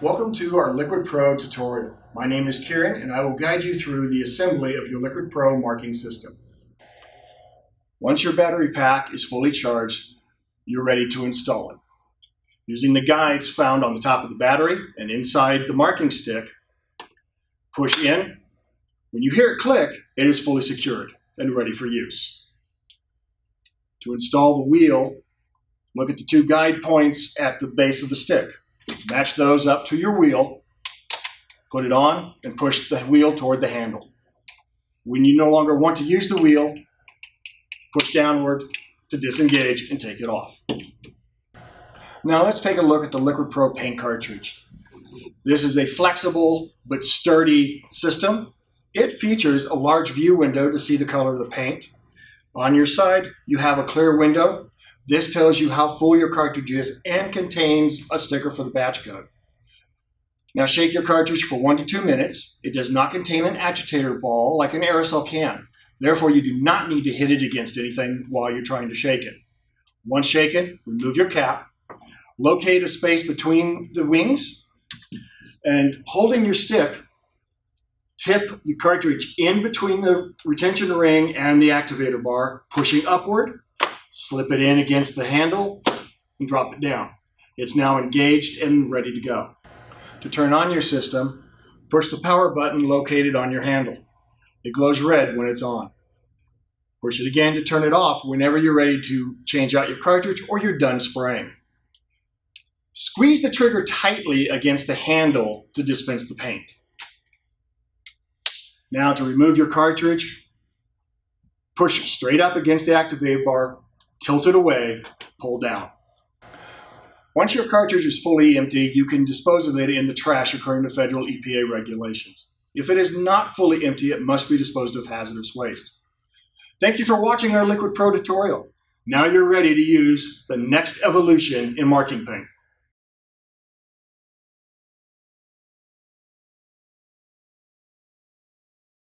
Welcome to our Liquid Pro tutorial. My name is Kieran and I will guide you through the assembly of your Liquid Pro marking system. Once your battery pack is fully charged, you're ready to install it. Using the guides found on the top of the battery and inside the marking stick, push in. When you hear it click, it is fully secured and ready for use. To install the wheel, look at the two guide points at the base of the stick. Match those up to your wheel, put it on, and push the wheel toward the handle. When you no longer want to use the wheel, push downward to disengage and take it off. Now let's take a look at the Liquid Pro paint cartridge. This is a flexible but sturdy system. It features a large view window to see the color of the paint. On your side, you have a clear window. This tells you how full your cartridge is and contains a sticker for the batch code. Now shake your cartridge for 1 to 2 minutes. It does not contain an agitator ball like an aerosol can. Therefore, you do not need to hit it against anything while you're trying to shake it. Once shaken, remove your cap, locate a space between the wings, and holding your stick, tip the cartridge in between the retention ring and the activator bar, pushing upward. Slip it in against the handle and drop it down. It's now engaged and ready to go. To turn on your system, push the power button located on your handle. It glows red when it's on. Push it again to turn it off whenever you're ready to change out your cartridge or you're done spraying. Squeeze the trigger tightly against the handle to dispense the paint. Now to remove your cartridge, push straight up against the activator bar, tilt it away, pull down. Once your cartridge is fully empty, you can dispose of it in the trash according to federal EPA regulations. If it is not fully empty, it must be disposed of hazardous waste. Thank you for watching our Liquid Pro tutorial. Now you're ready to use the next evolution in marking paint.